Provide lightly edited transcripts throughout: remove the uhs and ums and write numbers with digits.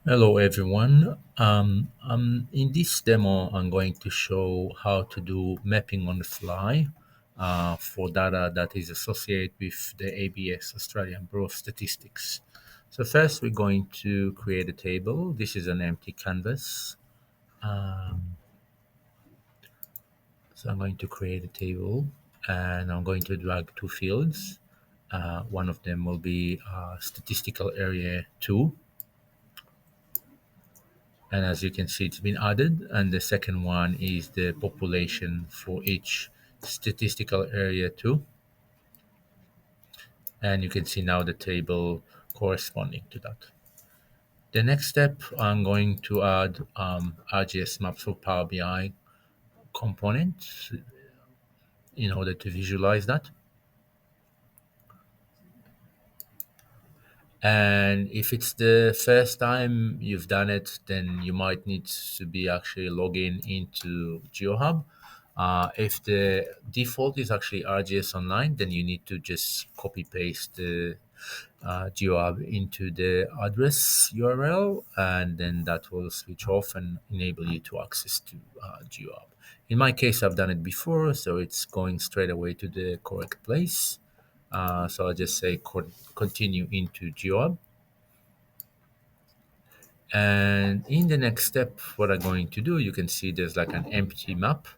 Hello everyone. In this demo, I'm going to show how to do mapping on the fly for data that is associated with the ABS Australian Bureau of Statistics. So first, we're going to create a table. This is an empty canvas. So I'm going to create a table, and I'm going to drag two fields. One of them will be statistical area 2. And as you can see, it's been added. And the second one is the population for each statistical area too. And you can see now the table corresponding to that. The next step, I'm going to add ArcGIS Maps for Power BI component in order to visualize that. And if it's the first time you've done it, then you might need to be actually logging into GeoHub. If the default is actually RGS Online, then you need to just copy paste the GeoHub into the address URL, and then that will switch off and enable you to access to GeoHub. In my case, I've done it before, so it's going straight away to the correct place. So I'll just say continue into GeoHub. And in the next step, what I'm going to do, you can see there's like an empty map.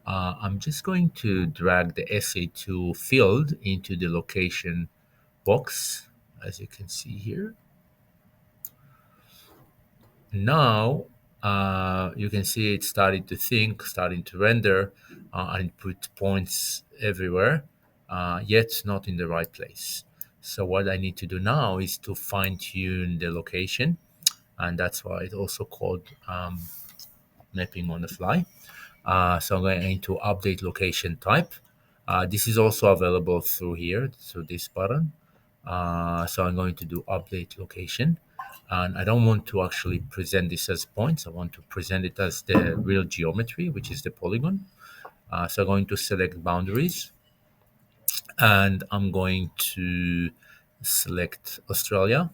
I'm just going to drag the SA2 field into the location box, as you can see here. Now, you can see it started to think, starting to render, and put points everywhere, yet not in the right place. So what I need to do now is to fine tune the location, and that's why it's also called mapping on the fly. So I'm going to update location type. This is also available through here, through this button. So I'm going to do update location. And I don't want to actually present this as points. I want to present it as the real geometry, which is the polygon. So I'm going to select boundaries, and I'm going to select Australia.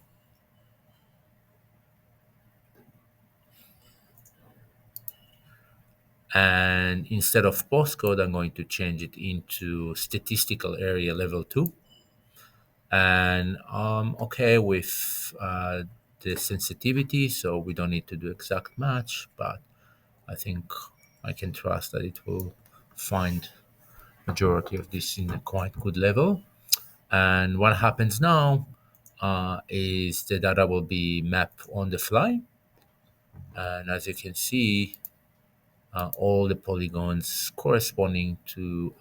And instead of postcode, I'm going to change it into statistical area level 2. And I'm okay with the sensitivity, so we don't need to do exact match, but I think I can trust that it will find majority of this in a quite good level. And what happens now is the data will be mapped on the fly, and as you can see, all the polygons corresponding to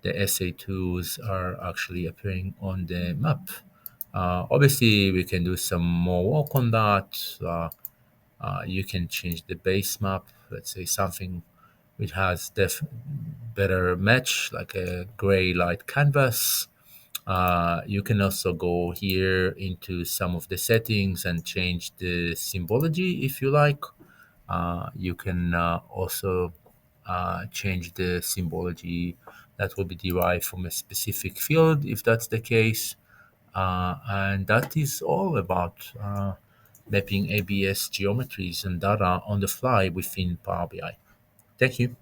the SA2s are actually appearing on the map. Obviously, we can do some more work on that. You can change the base map, let's say something which has better match, like a gray light canvas. You can also go here into some of the settings and change the symbology if you like. You can also change the symbology that will be derived from a specific field if that's the case. And that is all about mapping ABS geometries and data on the fly within Power BI. Thank you.